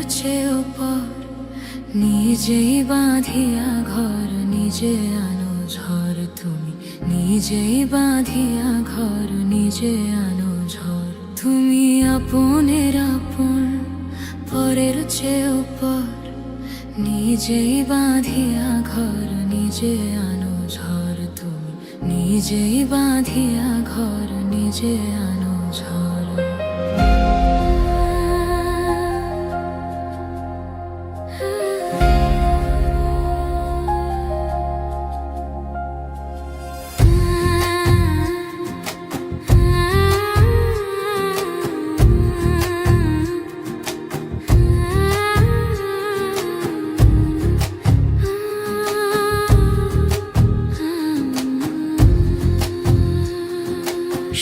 চেয়েও পর, নিজেই বাঁধিয়া ঘর নিজে আনো ঝড়। তুমি নিজেই বাঁধিয়া ঘর নিজে আনো ঝড়। তুমি আপনের আপন, পরের চেয়েও পর, নিজেই বাঁধিয়া ঘর নিজে আনো ঝড়। তুমি নিজেই বাঁধিয়া ঘর নিজে আনো ঝড়।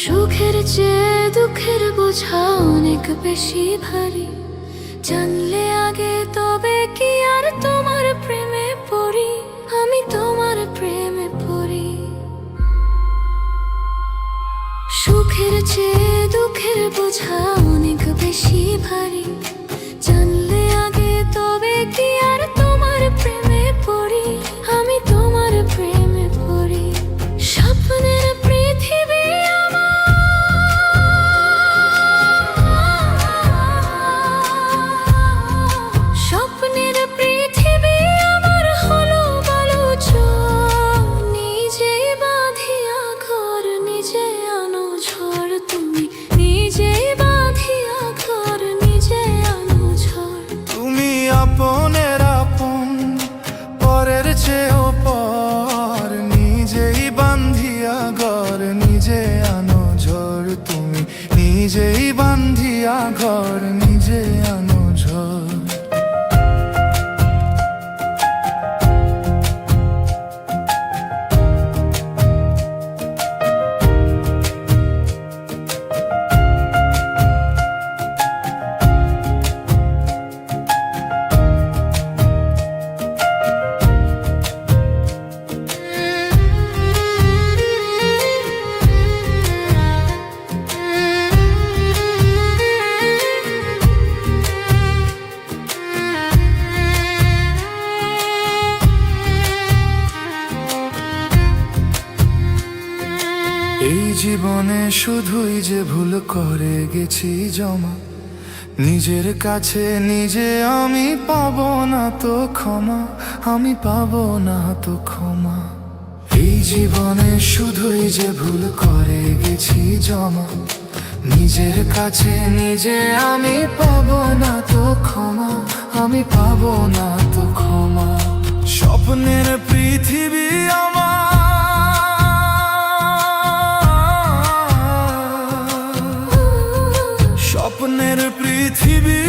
সুখের চেয়ে দুঃখের বোঝা অনেক বেশি ভারী, জানলে আগে তবে কি আর তোমার প্রেমে পড়ি, আমি তোমার প্রেমে পড়ি। সুখের চেয়ে দুঃখের বোঝা অনেক বেশি ভারী, জানলে আগে তবে কি আর তোমার প্রেমে পড়ি, আমি তোমার প্রেমে পড়ি। স্বপ্নের পৃথিবী আপনের আপন, পরের চেয়েও পর, নিজেই বাঁধিয়া ঘর নিজে আনো ঝড়। তুমি নিজেই বাঁধিয়া ঘর নিজে আনো ঝড়। এই জীবনে শুধুই যে ভুল করে গেছি জমা, নিজের কাছে নিজে আমি পাবো না তো ক্ষমা, আমি পাবো না তো ক্ষমা। এই জীবনে শুধুই যে ভুল করে গেছি জমা, নিজের কাছে নিজে আমি পাবো না তো ক্ষমা, আমি পাবো না তো ক্ষমা। স্বপ্নের পৃথিবী আমার, স্বপ্নের পৃথিবী